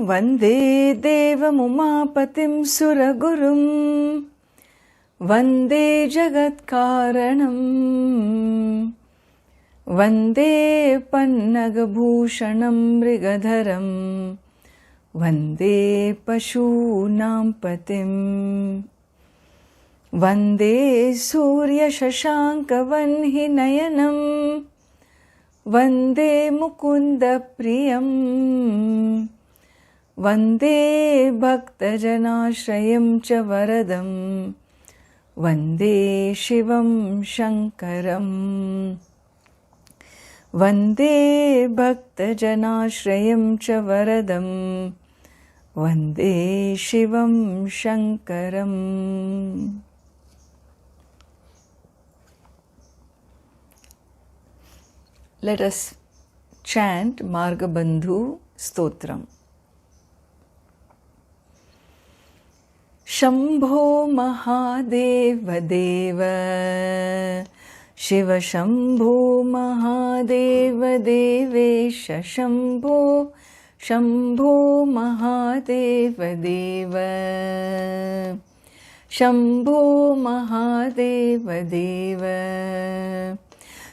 वन्दे देवमुमापतिं सुरगुरुं वन्दे जगत्कारणं वन्दे पन्नगभूषणं मृगधरं वन्दे पशूनां पतिं वन्दे सूर्यशशाङ्कवह्निनयनं वन्दे मुकुन्दप्रियं वन्दे भक्तजनाश्रयं च वरदं वन्दे शिवं शङ्करं वन्दे भक्तजनाश्रयं च वरदं वन्दे शिवं शङ्करम्. Let us chant Margabandhu Stotram. Shambho Mahadeva Deva Shiva Shambho Mahadeva Devesha Shambho Shambho Mahadeva Deva Shambho Mahadeva Deva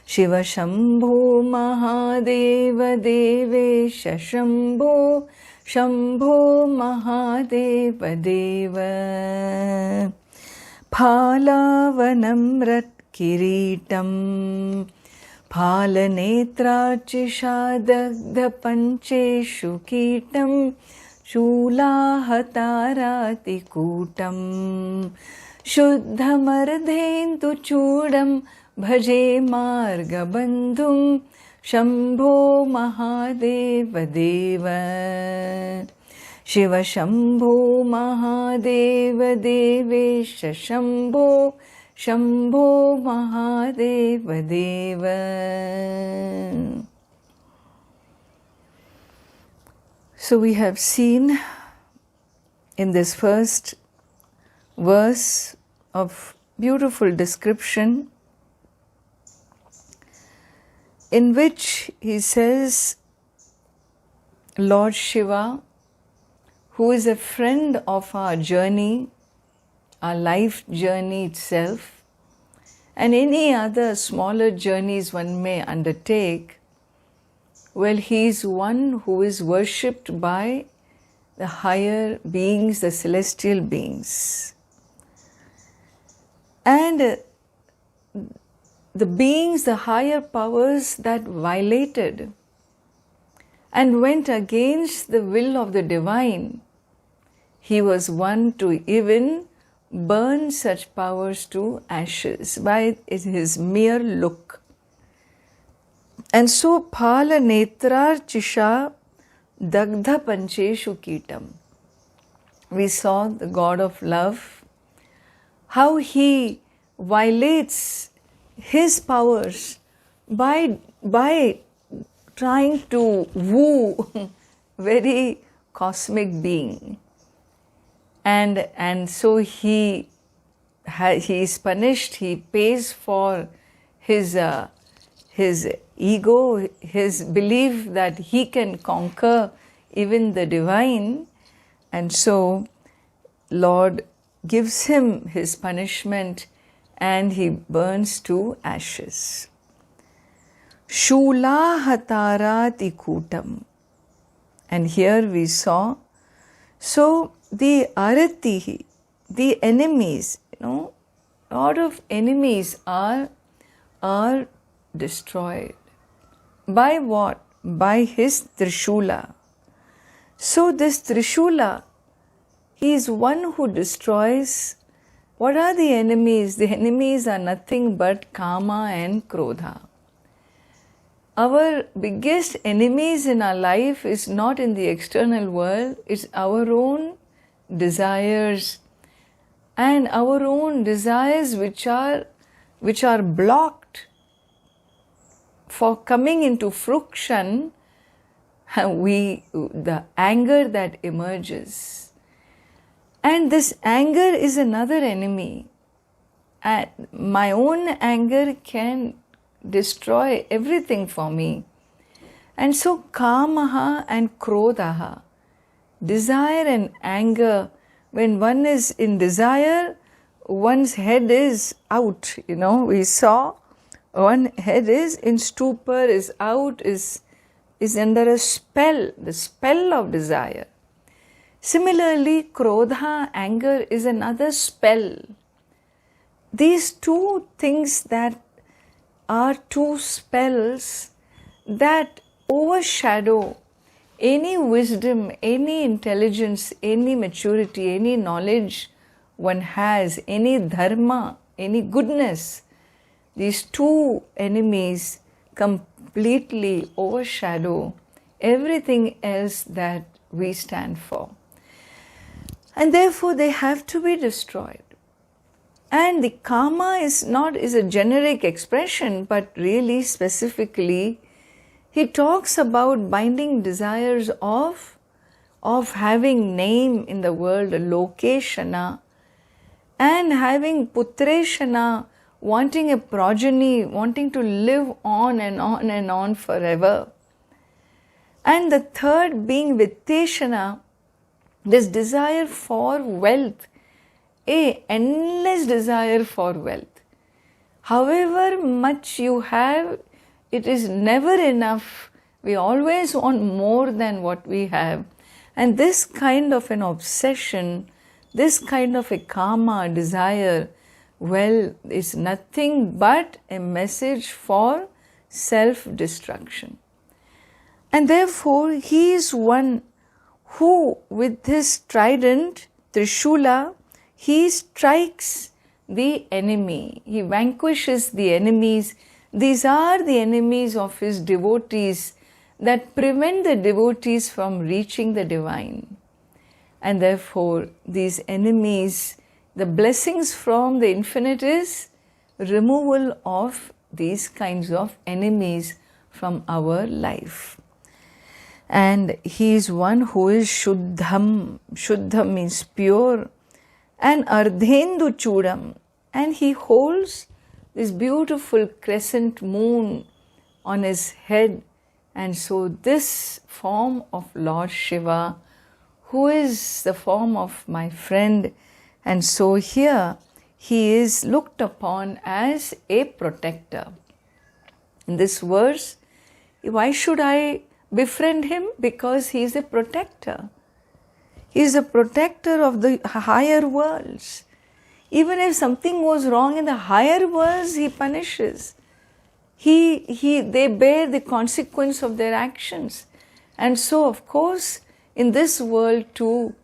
Shiva Shambho Mahadeva Devesha Shambho Shambho Mahadeva Deva Phalavanamrat Kiritam Phalanetrachishadagdha Pancheshu Kitam Shulahatarati Kutam Shuddhamardhentu Chudam Bhaje Margabandhum Shambho Mahadeva Deva Shiva Shambho Mahadeva Devesha Shambho Shambho Mahadeva Deva. So we have seen in this first verse of beautiful description in which he says Lord Shiva, who is a friend of our journey, our life journey itself, and any other smaller journeys one may undertake, well, he is one who is worshipped by the higher beings, the celestial beings. And the beings, the higher powers that violated and went against the will of the divine, he was one to even burn such powers to ashes by his mere look. And so Phala Netrarchisha Dagdha Pancheshu Kitam. We saw the God of love, how he violates his powers by trying to woo very cosmic being, and so he is punished. He pays for his ego, his belief that he can conquer even the divine, and so Lord gives him his punishment and he burns to ashes. Shulahatarati Kutam. And here we saw, so the Arati, the enemies, lot of enemies are destroyed. By what? By his Trishula. So this Trishula, he is one who destroys. What are the enemies? The enemies are nothing but Kama and Krodha. Our biggest enemies in our life is not in the external world, it's our own desires, and our own desires which are blocked for coming into fruition. The anger that emerges. And this anger is another enemy. And my own anger can destroy everything for me. And so Kamaha and Krodhaha, desire and anger, when one is in desire, one's head is out. We saw one head is in stupor, is out, is under a spell, the spell of desire. Similarly, krodha, anger, is another spell. These two things that are two spells that overshadow any wisdom, any intelligence, any maturity, any knowledge one has, any dharma, any goodness. These two enemies completely overshadow everything else that we stand for. And therefore they have to be destroyed. And the kama is a generic expression, but really specifically he talks about binding desires of having name in the world, lokeshana, and having putreshana, wanting a progeny, wanting to live on and on and on forever. And the third being vitteshana, this desire for wealth, a endless desire for wealth. However much you have, it is never enough. We always want more than what we have. And this kind of an obsession, this kind of a kama, desire, well, is nothing but a message for self-destruction. And therefore, he is one who, with his trident, Trishula, he strikes the enemy. He vanquishes the enemies. These are the enemies of his devotees that prevent the devotees from reaching the divine. And therefore, these enemies, the blessings from the infinite is removal of these kinds of enemies from our life. And he is one who is Shuddham. Shuddham means pure. And Ardhendu Chudam. And he holds this beautiful crescent moon on his head. And so this form of Lord Shiva, who is the form of my friend, and so here he is looked upon as a protector. In this verse, why should I befriend him? Because he is a protector. He is a protector of the higher worlds. Even if something goes wrong in the higher worlds, he punishes. They bear the consequence of their actions. And so, of course, in this world too,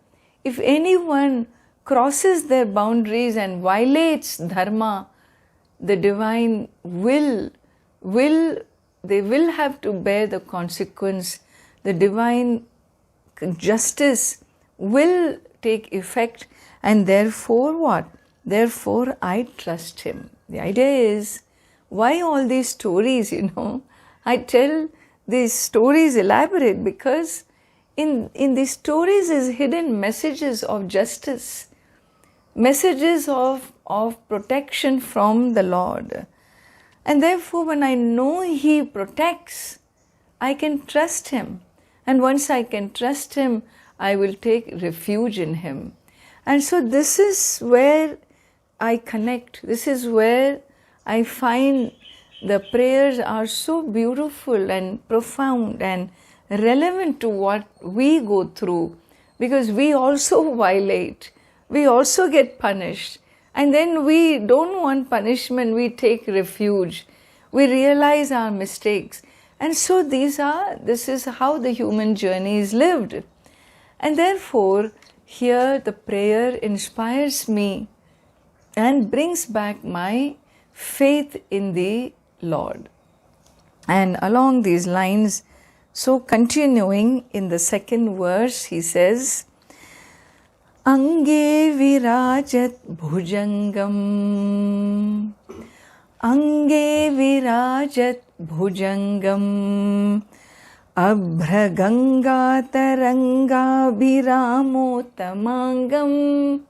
if anyone crosses their boundaries and violates dharma, the divine they will have to bear the consequence. The divine justice will take effect, and therefore what? Therefore I trust him. The idea is, why all these stories, I tell these stories elaborate because in these stories is hidden messages of justice, messages of protection from the Lord. And therefore when I know he protects, I can trust him. And once I can trust him, I will take refuge in him. And so this is where I connect. This is where I find the prayers are so beautiful and profound and relevant to what we go through, because we also violate, we also get punished, and then we don't want punishment, we take refuge, we realize our mistakes. And so this is how the human journey is lived. And therefore here the prayer inspires me and brings back my faith in the Lord. And along these lines, so continuing in the second verse, he says, Ange virajat bhujangam, Ange virajat bhujangam, Abhraganga taranga biramotamangam,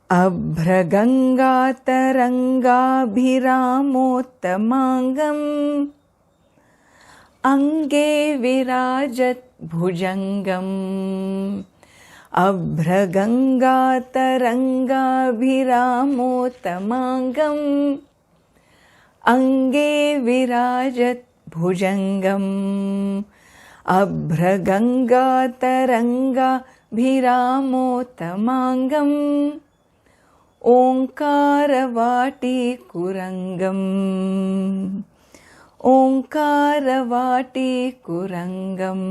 Abhraganga taranga biramotamangam, Ange virajat bhujangam Abhraganga taranga bhiramotamangam Ange virajat bhujangam Abhraganga taranga bhiramotamangam Omkaravati kurangam Omkaravati kurangam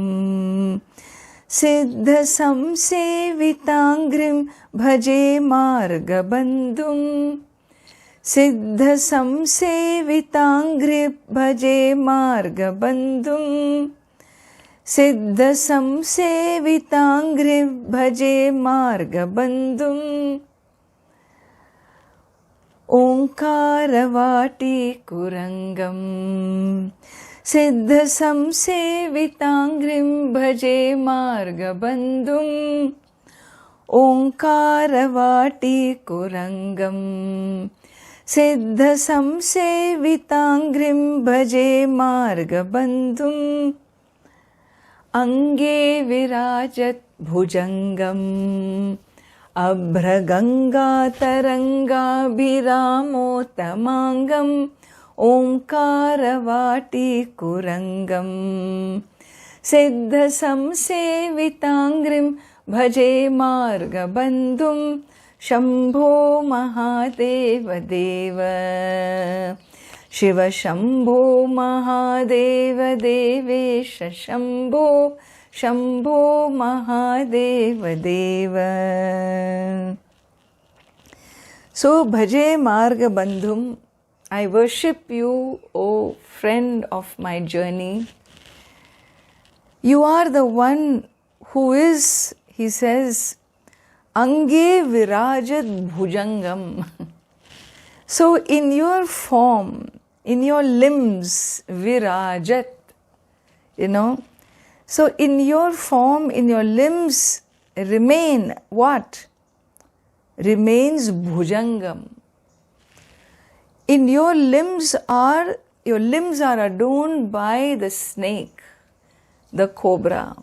Siddha samsevitangrim bhaje margabandhum Siddha samsevitangrim bhaje margabandhum Siddha samsevitangrim bhaje margabandhum Omkaravati kurangam Siddha samsevitangrim bhaje margabandhum Omkaravati kurangam Siddha samsevitangrim bhaje margabandhum Ange virajat bhujangam Abhraganga taranga bhiramotamangam Omkaravati kurangam Siddha samsevitangrim bhaje margabandhum Shambho Mahadeva Deva Shiva Shambho Mahadeva Devesha Shambho Shambho Mahadeva Deva. So, Bhaje Marga Bandhum, I worship you, O friend of my journey. You are the one who is, he says, Ange Virajat Bhujangam. So, in your form, in your limbs, Virajat, So, in your form, in your limbs, remain what? Remains bhujangam. In your limbs are adorned by the snake, the cobra.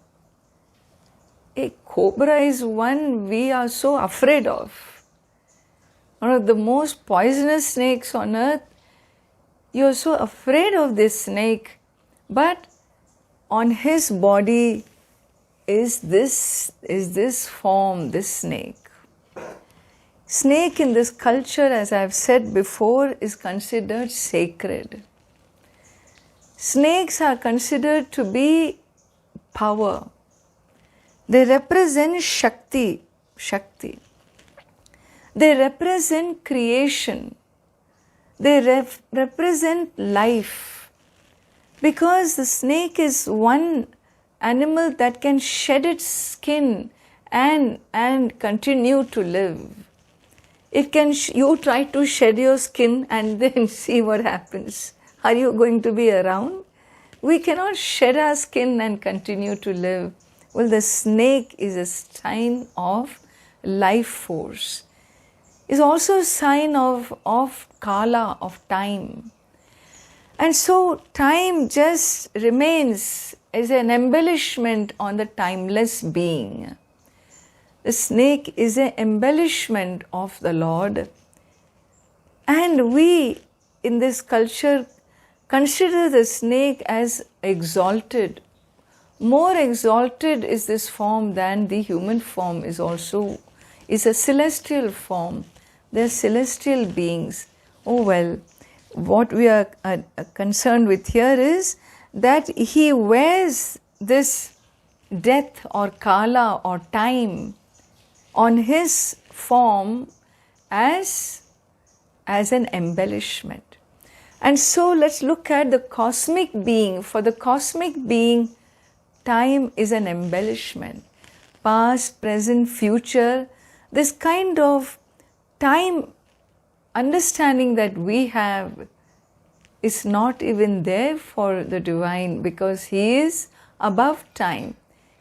A cobra is one we are so afraid of. One of the most poisonous snakes on earth. You are so afraid of this snake, but on his body is this form, this snake. Snake in this culture, as I have said before, is considered sacred. Snakes are considered to be power. They represent Shakti. They represent creation. They represent life. Because the snake is one animal that can shed its skin and continue to live. It can, you try to shed your skin and then see what happens. Are you going to be around? We cannot shed our skin and continue to live. Well, the snake is a sign of life force. It's also a sign of kala, of time. And so time just remains as an embellishment on the timeless being. The snake is an embellishment of the Lord. And we in this culture consider the snake as exalted. More exalted is this form than the human form is a celestial form. They are celestial beings. Oh well. What we are concerned with here is that he wears this death or kala or time on his form as an embellishment. And so let's look at the cosmic being. For the cosmic being, time is an embellishment. Past, present, future, this kind of time understanding that we have is not even there for the divine, because he is above time.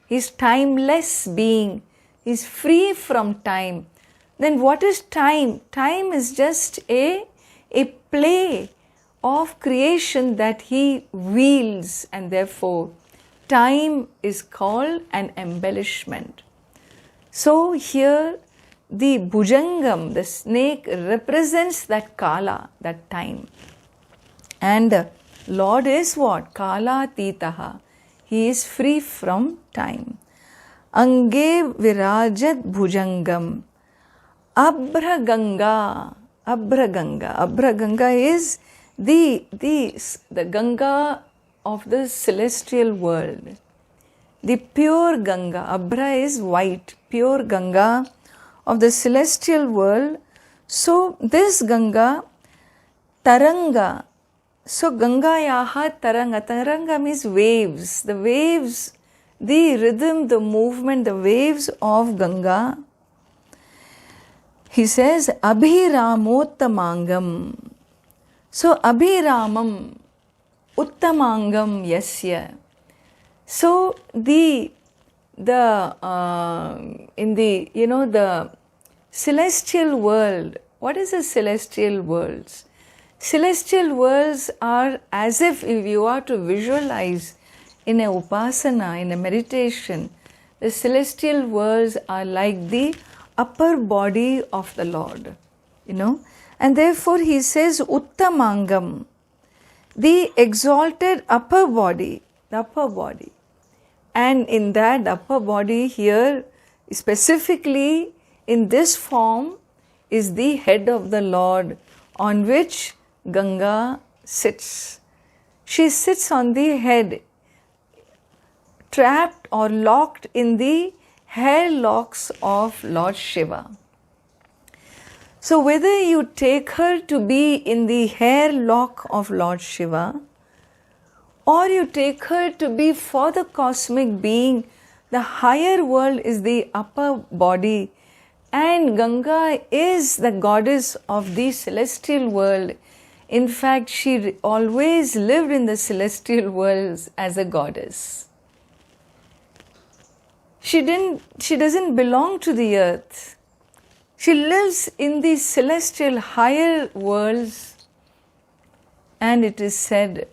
He is timeless being. He is free from time. Then what is time? Time is just a play of creation that he wields, and therefore time is called an embellishment. So here the Bhujangam, the snake, represents that Kala, that time. And Lord is what? Kala Titaha. He is free from time. Ange Virajat Bhujangam. Abhraganga. Abhraganga. Abhraganga is the Ganga of the celestial world. The pure Ganga. Abhra is white. Pure Ganga of the celestial world. So this Ganga, Taranga. So Ganga Yaha Taranga. Taranga means waves. The waves, the rhythm, the movement, the waves of Ganga. He says, Abhiramottamangam. So Abhiramam, Uttamangam Yasya. So in the celestial world, what is the celestial worlds? Celestial worlds are as if you are to visualize in a upasana, in a meditation, the celestial worlds are like the upper body of the Lord, and therefore he says Uttamangam, the exalted upper body, the upper body. And in that upper body here, specifically in this form, is the head of the Lord on which Ganga sits. She sits on the head, trapped or locked in the hair locks of Lord Shiva. So whether you take her to be in the hair lock of Lord Shiva, or you take her to be for the cosmic being, the higher world is the upper body, and Ganga is the goddess of the celestial world. In fact, she always lived in the celestial worlds as a goddess. She doesn't belong to the earth. She lives in the celestial higher worlds, and it is said,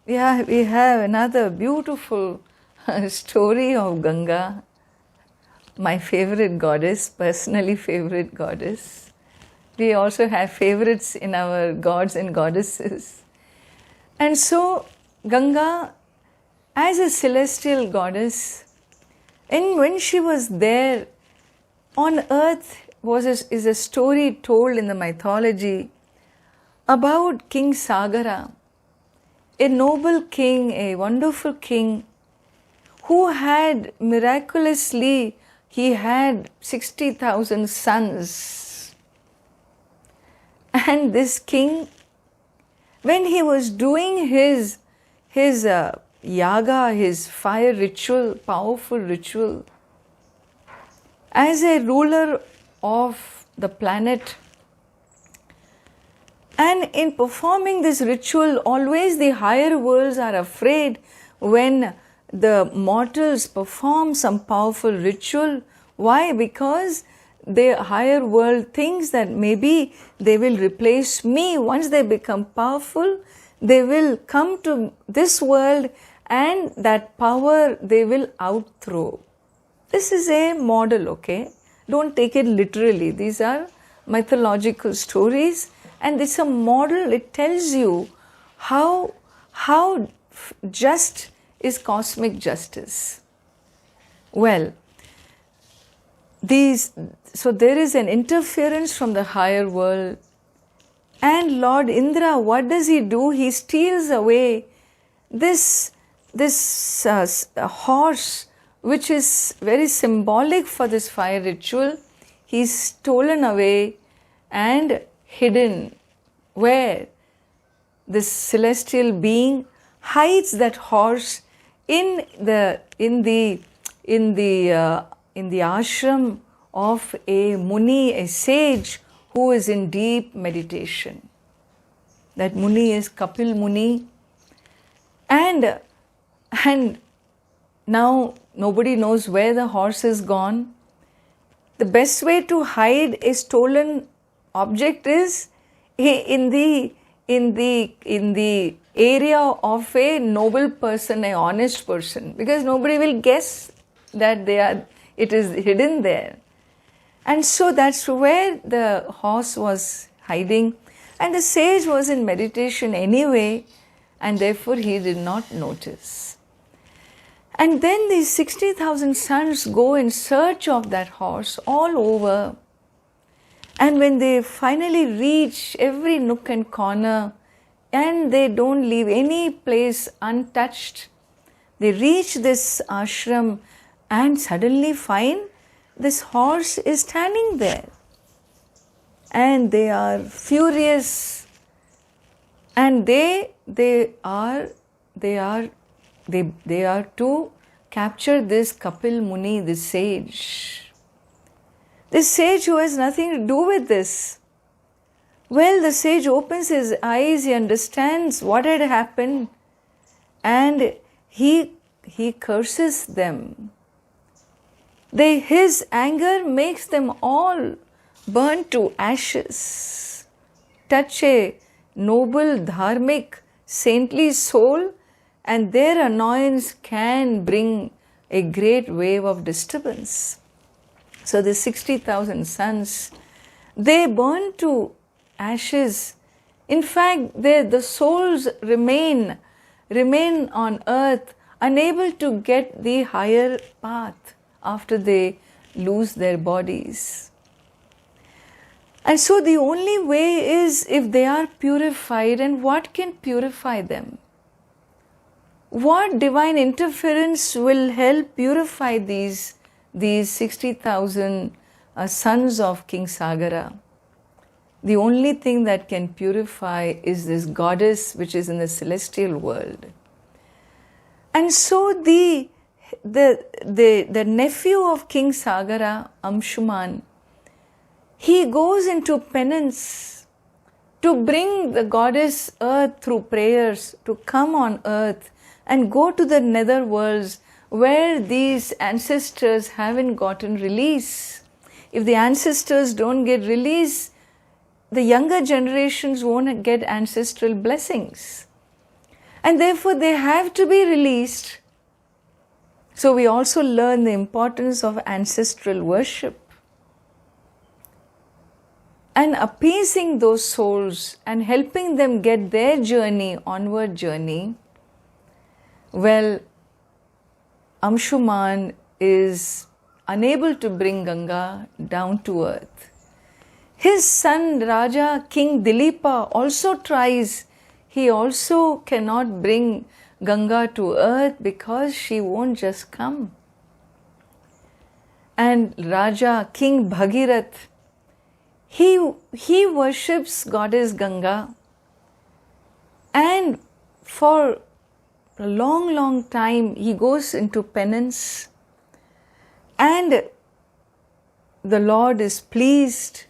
we have another beautiful story of Ganga, my favorite goddess, personally favorite goddess. We also have favorites in our gods and goddesses. And so Ganga, as a celestial goddess, and when she was there on earth, is a story told in the mythology about King Sagara, a noble king, a wonderful king, who had miraculously, he had 60,000 sons. And this king, when he was doing his yaga, his fire ritual, powerful ritual, as a ruler of the planet, and in performing this ritual, always the higher worlds are afraid when the mortals perform some powerful ritual. Why? Because the higher world thinks that maybe they will replace me. Once they become powerful, they will come to this world, and that power they will outthrow. This is a model, okay? Don't take it literally. These are mythological stories, and it's a model. It tells you how just is cosmic justice. Well, so there is an interference from the higher world, and Lord Indra, what does he do? He steals away this horse, which is very symbolic for this fire ritual. He's stolen away and hidden. Where? This celestial being hides that horse in the ashram of a Muni, a sage who is in deep meditation. That Muni is Kapil Muni, and now nobody knows where the horse is gone. The best way to hide a stolen object is in in the area of a noble person, a honest person, because nobody will guess that it is hidden there. And so that's where the horse was hiding, and the sage was in meditation anyway, and therefore he did not notice. And then these 60,000 sons go in search of that horse all over. And when they finally reach every nook and corner, and they don't leave any place untouched, they reach this ashram and suddenly find this horse is standing there. And they are furious, and they are to capture this Kapil Muni, this sage. This sage who has nothing to do with this. Well, the sage opens his eyes, he understands what had happened, and he curses them. His anger makes them all burn to ashes. Touch a noble, dharmic, saintly soul, and their annoyance can bring a great wave of disturbance. So the 60,000 sons, they burn to ashes. In fact, the souls remain on earth, unable to get the higher path after they lose their bodies. And so the only way is if they are purified. And what can purify them? What divine interference will help purify these 60,000 sons of King Sagara? The only thing that can purify is this goddess which is in the celestial world. And so the nephew of King Sagara, Amshuman, he goes into penance to bring the goddess earth through prayers to come on earth and go to the nether worlds where these ancestors haven't gotten release. If the ancestors don't get release, the younger generations won't get ancestral blessings. And therefore they have to be released. So we also learn the importance of ancestral worship. And appeasing those souls and helping them get their journey, onward journey. Well, Amshuman is unable to bring Ganga down to earth. His son Raja King Dilipa also tries. He also cannot bring Ganga to earth because she won't just come. And Raja King Bhagirath, he worships goddess Ganga, and for a long time he goes into penance, and the Lord is pleased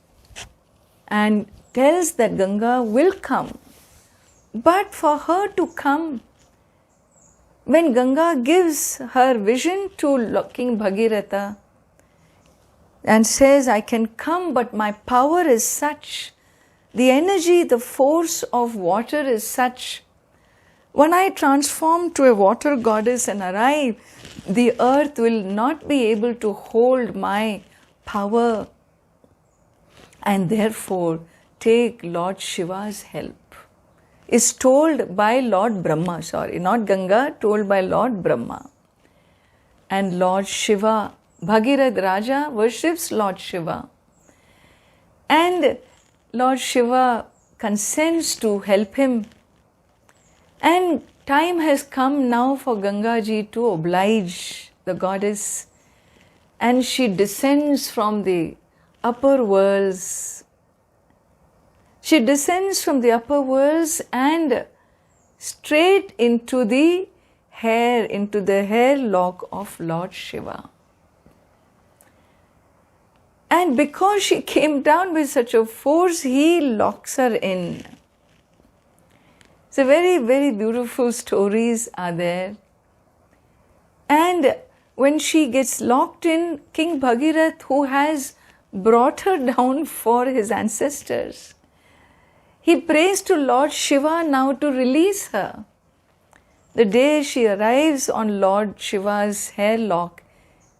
and tells that Ganga will come. But for her to come, when Ganga gives her vision to King Bhagiratha and says, I can come, but my power is such, the energy, the force of water is such. When I transform to a water goddess and arrive, the earth will not be able to hold my power, and therefore take Lord Shiva's help. Is told by Lord Brahma, not Ganga, told by Lord Brahma. And Lord Shiva, Bhagirath Raja worships Lord Shiva. And Lord Shiva consents to help him. And time has come now for Ganga ji to oblige the goddess. And she descends from the upper worlds. She descends from the upper worlds and straight into the hairlock of Lord Shiva. And because she came down with such a force, he locks her in. So very beautiful stories are there. And when she gets locked in, King Bhagirath, who has brought her down for his ancestors, He prays to Lord Shiva now to release her. The day she arrives on Lord Shiva's hairlock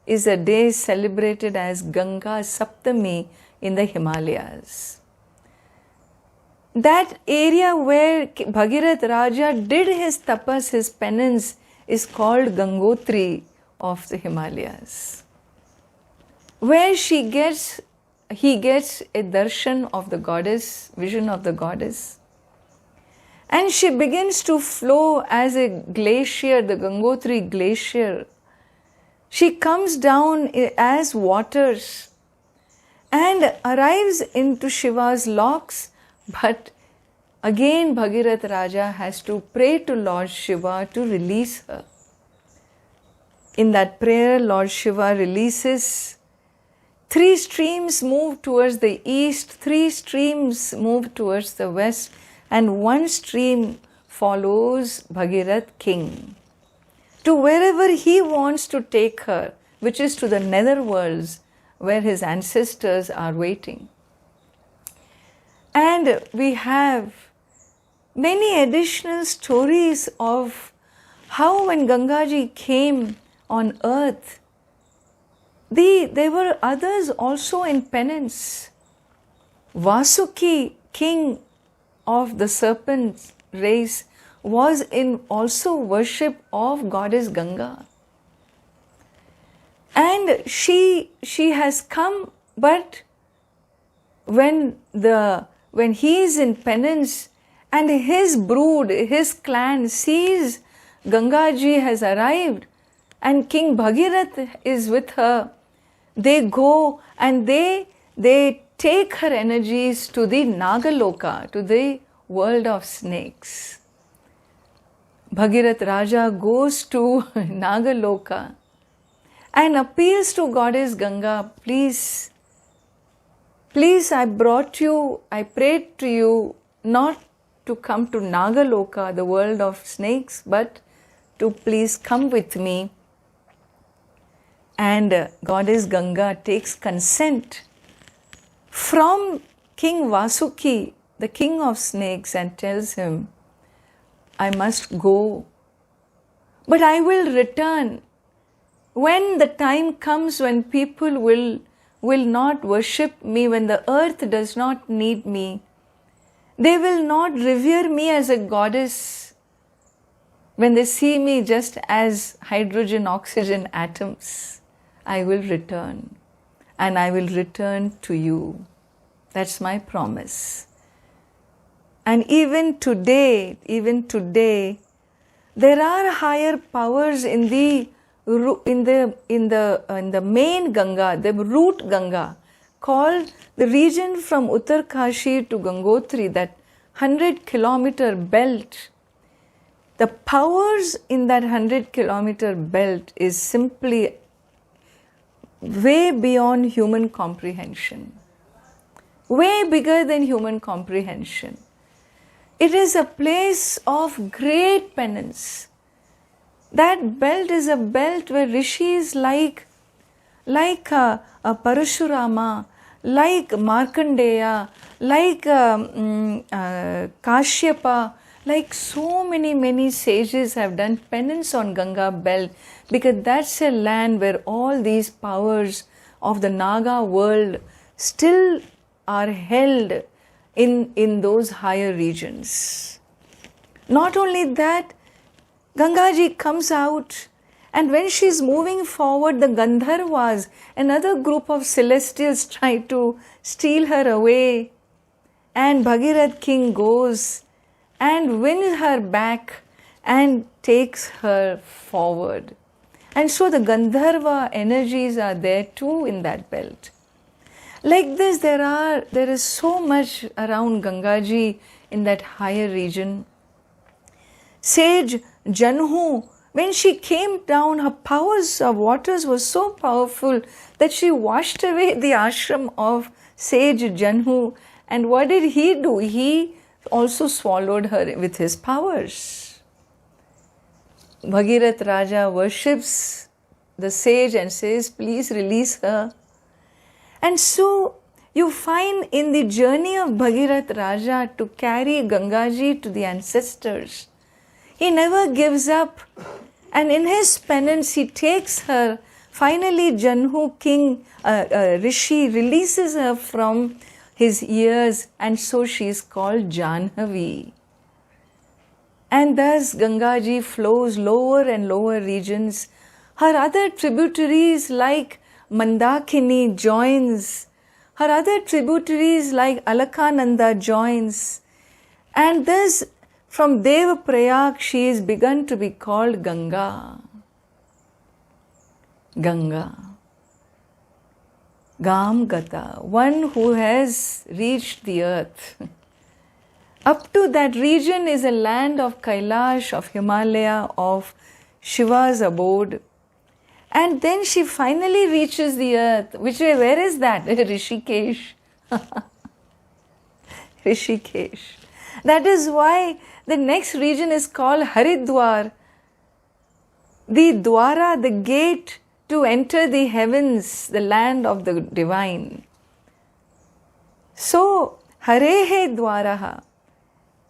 is a day celebrated as Ganga Saptami in the Himalayas. That area where Bhagirath Raja did his tapas, his penance, is called Gangotri of the Himalayas, where he gets a darshan of the goddess, vision of the goddess. And she begins to flow as a glacier, the Gangotri glacier. She comes down as waters and arrives into Shiva's locks, but again Bhagirath Raja has to pray to Lord Shiva to release her. In that prayer, Lord Shiva releases. 3 streams move towards the east, 3 streams move towards the west, and 1 stream follows Bhagirath king to wherever he wants to take her, which is to the nether worlds where his ancestors are waiting. And we have many additional stories of how when Gangaji came on earth, there were others also in penance. Vasuki, king of the serpent race, was in also worship of goddess Ganga. And she has come, but when he is in penance and his brood, his clan sees Gangaji has arrived and King Bhagirath is with her, they go and they take her energies to the Nagaloka, to the world of snakes. Bhagirath Raja goes to Nagaloka and appeals to goddess Ganga, please, I prayed to you not to come to Nagaloka, the world of snakes, but to please come with me. And goddess Ganga takes consent from King Vasuki, the king of snakes, and tells him, I must go, but I will return. When the time comes when people will not worship me, when the earth does not need me, they will not revere me as a goddess. When they see me just as hydrogen, oxygen atoms, I will return. And I will return to you. That's my promise. And even today, there are higher powers in the main Ganga, the root Ganga, called the region from Uttarkashi to Gangotri, that 100-kilometer belt. The powers in that 100-kilometer belt is simply way beyond human comprehension, way bigger than human comprehension. It is a place of great penance. That belt is a belt where rishis like Parashurama, like Markandeya, like Kashyapa, like so many sages have done penance on Ganga belt, because that's a land where all these powers of the Naga world still are held in those higher regions. Not only that, Gangaji comes out, and when she's moving forward, the Gandharvas, another group of celestials, try to steal her away, and Bhagirath king goes and wins her back and takes her forward. And so the Gandharva energies are there too in that belt. Like this, there is so much around Gangaji in that higher region. Sage Janhu, when she came down, her powers of waters were so powerful that she washed away the ashram of Sage Janhu. And what did he do? He also swallowed her with his powers. Bhagirath Raja worships the sage and says, please release her. And so You find in the journey of Bhagirath Raja to carry Gangaji to the ancestors, he never gives up. And in his penance, he takes her. Finally, Janhu king, Rishi, releases her from his ears, and so she is called Janhavi. And thus Gangaji flows lower and lower regions. Her other tributaries like Mandakini joins. Her other tributaries like Alaknanda joins. And thus from Devaprayag she is begun to be called Ganga. Ganga. Gamgata, one who has reached the earth. Up to that region is a land of Kailash, of Himalaya, of Shiva's abode. And then she finally reaches the earth. Which way? Where is that? Rishikesh. Rishikesh. That is why the next region is called Haridwar. The Dwara, the gate to enter the heavens, the land of the divine. So, Harehe Dwaraha.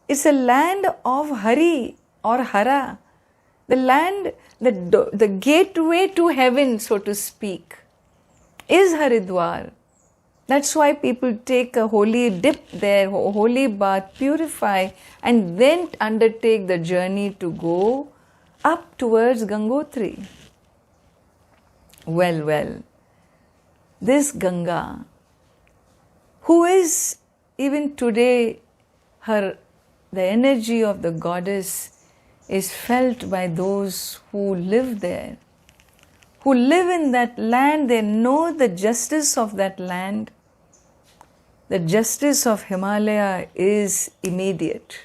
It's a land of Hari or Hara. The land, the gateway to heaven, so to speak, is Haridwar. That's why people take a holy dip there, holy bath, purify, and then undertake the journey to go up towards Gangotri. Well, this Ganga, who is even today the energy of the goddess is felt by those who live there, who live in that land. They know the justice of that land. The justice of Himalaya is immediate.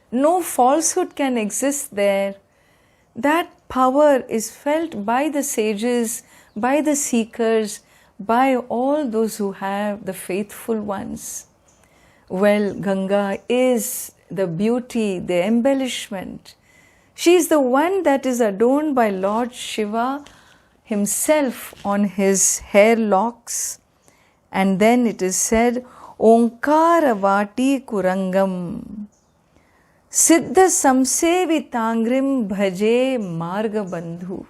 No falsehood can exist there. That power is felt by the sages, by the seekers, by all those who have the faithful ones. Well, Ganga is the beauty, the embellishment. She is the one that is adorned by Lord Shiva himself on his hair locks. And then it is said, Omkaravati Kurangam Siddha Samsevitangrim Bhaje Marga Bandhu.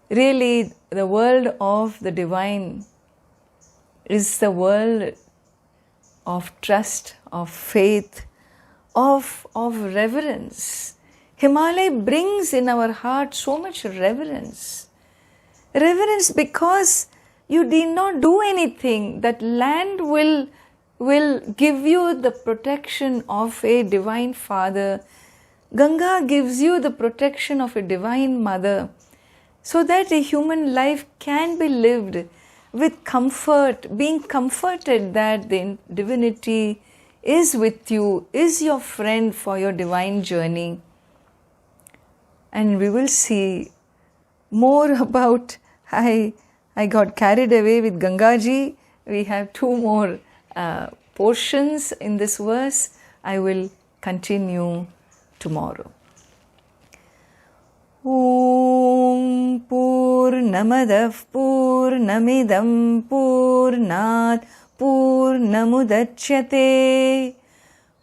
Really, the world of the divine is the world of trust, of faith, of reverence. Himalaya brings in our heart so much reverence. Reverence because you did not do anything. That land will give you the protection of a divine father. Ganga gives you the protection of a divine mother, so that a human life can be lived with comfort, being comforted that the divinity is with you, is your friend for your divine journey. And we will see more about, I got carried away with Gangaji. We have two more portions in this verse. I will continue tomorrow. Om Purnamadav Purnamidam Purnat Purnamudachyate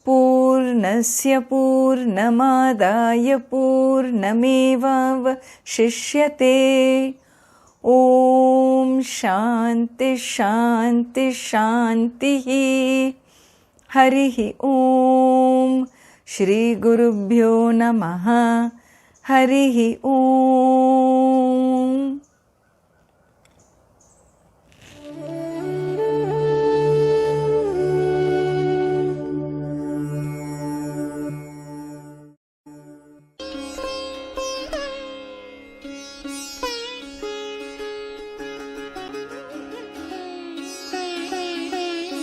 Purnasya Purnamadaya Purnameva Shishyate. Om Shanti Shanti Shanti. Harihi Om. Shri Gurubhyo Namaha. Harihi Om.